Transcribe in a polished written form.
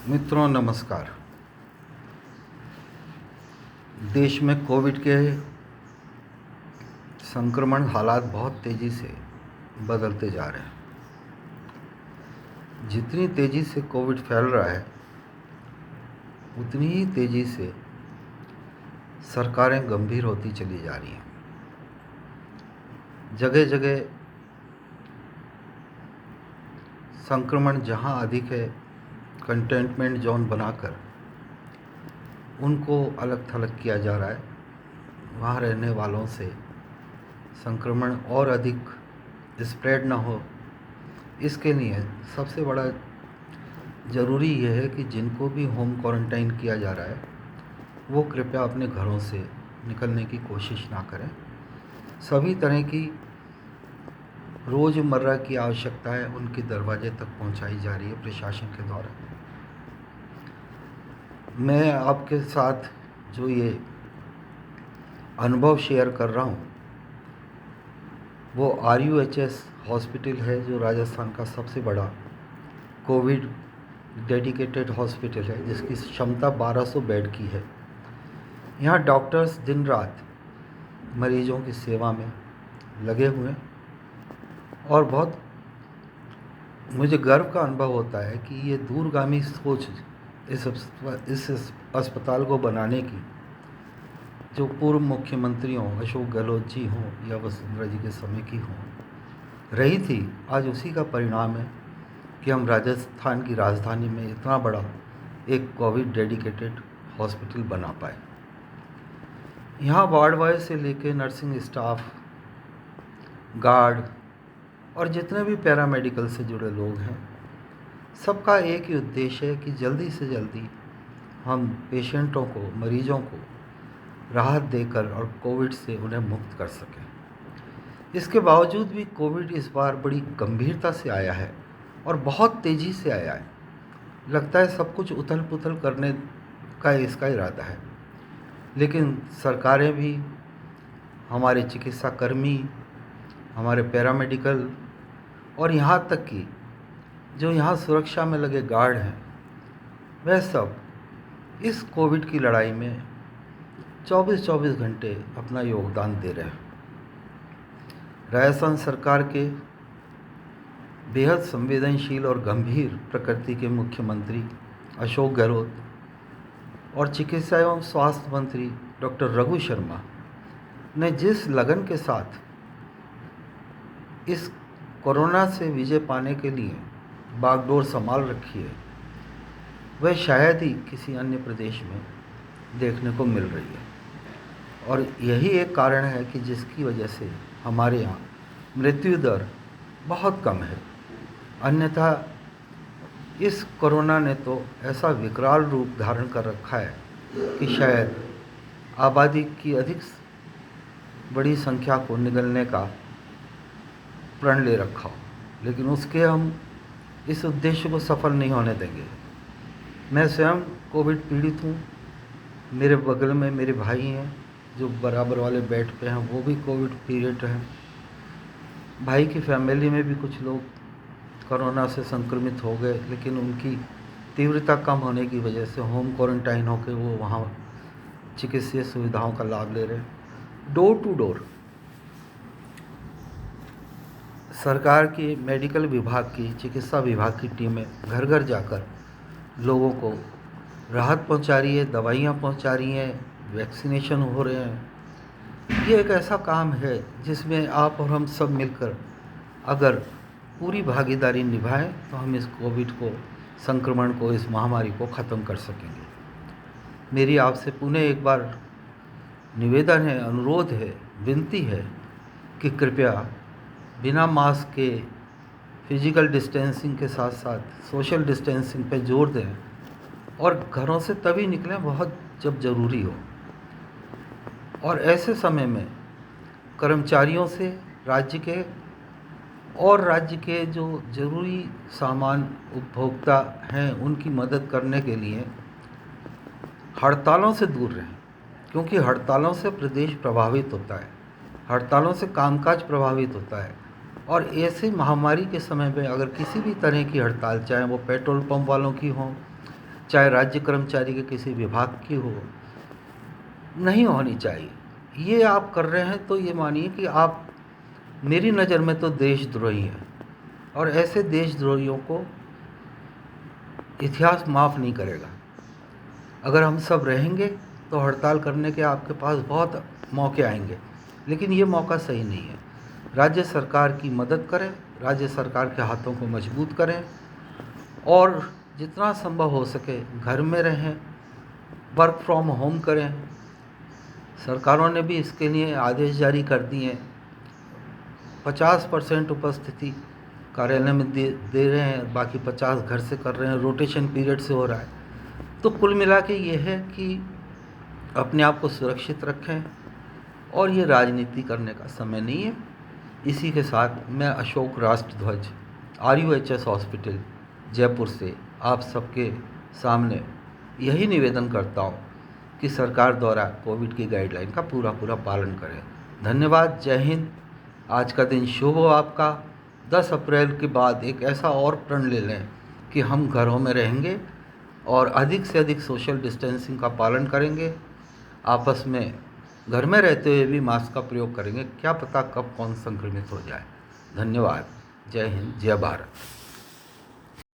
मित्रों नमस्कार। देश में कोविड के संक्रमण हालात बहुत तेज़ी से बदलते जा रहे हैं। जितनी तेज़ी से कोविड फैल रहा है उतनी ही तेज़ी से सरकारें गंभीर होती चली जा रही हैं। जगह जगह संक्रमण जहां अधिक है, कंटेनमेंट जोन बनाकर उनको अलग थलग किया जा रहा है। वहाँ रहने वालों से संक्रमण और अधिक स्प्रेड ना हो, इसके लिए सबसे बड़ा ज़रूरी यह है कि जिनको भी होम क्वारंटाइन किया जा रहा है वो कृपया अपने घरों से निकलने की कोशिश ना करें। सभी तरह की रोज़मर्रा की आवश्यकताएं उनके दरवाजे तक पहुंचाई जा रही है प्रशासन के द्वारा। मैं आपके साथ जो ये अनुभव शेयर कर रहा हूँ वो RUHS हॉस्पिटल है, जो राजस्थान का सबसे बड़ा कोविड डेडिकेटेड हॉस्पिटल है, जिसकी क्षमता 1200 बेड की है। यहाँ डॉक्टर्स दिन रात मरीजों की सेवा में लगे हुए हैं और बहुत मुझे गर्व का अनुभव होता है कि ये दूरगामी सोच इस अस्पताल को बनाने की जो पूर्व मुख्यमंत्रियों अशोक गहलोत जी हों या वसुंधरा जी के समय की हों रही थी, आज उसी का परिणाम है कि हम राजस्थान की राजधानी में इतना बड़ा एक कोविड डेडिकेटेड हॉस्पिटल बना पाए। यहाँ वार्ड वाइज से लेके नर्सिंग स्टाफ, गार्ड और जितने भी पैरामेडिकल से जुड़े लोग हैं, सबका एक ही उद्देश्य है कि जल्दी से जल्दी हम पेशेंटों को, मरीजों को राहत देकर और कोविड से उन्हें मुक्त कर सकें। इसके बावजूद भी कोविड इस बार बड़ी गंभीरता से आया है और बहुत तेज़ी से आया है। लगता है सब कुछ उथल पुथल करने का इसका इरादा है, लेकिन सरकारें भी, हमारे चिकित्सा कर्मी, हमारे पैरामेडिकल और यहाँ तक कि जो यहाँ सुरक्षा में लगे गार्ड हैं, वह सब इस कोविड की लड़ाई में 24-24 घंटे अपना योगदान दे रहे हैं। राजस्थान सरकार के बेहद संवेदनशील और गंभीर प्रकृति के मुख्यमंत्री अशोक गहलोत और चिकित्सा एवं स्वास्थ्य मंत्री डॉक्टर रघु शर्मा ने जिस लगन के साथ इस कोरोना से विजय पाने के लिए बागडोर संभाल रखी है, वह शायद ही किसी अन्य प्रदेश में देखने को मिल रही है। और यही एक कारण है कि जिसकी वजह से हमारे यहाँ मृत्यु दर बहुत कम है। अन्यथा इस कोरोना ने तो ऐसा विकराल रूप धारण कर रखा है कि शायद आबादी की अधिक बड़ी संख्या को निगलने का प्रण ले रखा हो, लेकिन उसके हम इस उद्देश्य को सफल नहीं होने देंगे। मैं स्वयं कोविड पीड़ित हूँ। मेरे बगल में मेरे भाई हैं जो बराबर वाले बेड पे हैं, वो भी कोविड पीड़ित हैं। भाई की फैमिली में भी कुछ लोग कोरोना से संक्रमित हो गए, लेकिन उनकी तीव्रता कम होने की वजह से होम क्वारंटाइन होकर वो वहाँ चिकित्सीय सुविधाओं का लाभ ले रहे हैं। डोर टू डोर सरकार की मेडिकल विभाग की, चिकित्सा विभाग की टीमें घर घर जाकर लोगों को राहत पहुंचा रही है, दवाइयाँ पहुंचा रही हैं, वैक्सीनेशन हो रहे हैं। ये एक ऐसा काम है जिसमें आप और हम सब मिलकर अगर पूरी भागीदारी निभाएं तो हम इस कोविड को, संक्रमण को, इस महामारी को ख़त्म कर सकेंगे। मेरी आपसे पुनः एक बार निवेदन है, अनुरोध है, विनती है कि कृपया बिना मास्क के फिजिकल डिस्टेंसिंग के साथ साथ सोशल डिस्टेंसिंग पे जोर दें और घरों से तभी निकलें बहुत जब ज़रूरी हो। और ऐसे समय में कर्मचारियों से राज्य के जो ज़रूरी सामान उपभोक्ता हैं उनकी मदद करने के लिए हड़तालों से दूर रहें, क्योंकि हड़तालों से प्रदेश प्रभावित होता है, हड़तालों से कामकाज प्रभावित होता है। और ऐसे महामारी के समय में अगर किसी भी तरह की हड़ताल, चाहे वो पेट्रोल पंप वालों की हो चाहे राज्य कर्मचारी के किसी विभाग की हो, नहीं होनी चाहिए। ये आप कर रहे हैं तो ये मानिए कि आप मेरी नज़र में तो देशद्रोही हैं, और ऐसे देशद्रोहियों को इतिहास माफ़ नहीं करेगा। अगर हम सब रहेंगे तो हड़ताल करने के आपके पास बहुत मौके आएंगे, लेकिन ये मौका सही नहीं है। राज्य सरकार की मदद करें, राज्य सरकार के हाथों को मजबूत करें, और जितना संभव हो सके घर में रहें, वर्क फ्रॉम होम करें। सरकारों ने भी इसके लिए आदेश जारी कर दिए हैं। 50% उपस्थिति कार्यालय में दे रहे हैं, बाकी 50 घर से कर रहे हैं, रोटेशन पीरियड से हो रहा है। तो कुल मिला के ये है कि अपने आप को सुरक्षित रखें, और ये राजनीति करने का समय नहीं है। इसी के साथ मैं अशोक राष्ट्रध्वज RUHS हॉस्पिटल जयपुर से आप सबके सामने यही निवेदन करता हूँ कि सरकार द्वारा कोविड की गाइडलाइन का पूरा पालन करें। धन्यवाद। जय हिंद। आज का दिन शुभ हो आपका। 10 अप्रैल के बाद एक ऐसा और प्रण ले लें कि हम घरों में रहेंगे और अधिक से अधिक सोशल डिस्टेंसिंग का पालन करेंगे। आपस में घर में रहते हुए भी मास्क का प्रयोग करेंगे। क्या पता कब कौन संक्रमित हो जाए। धन्यवाद। जय हिंद, जय भारत।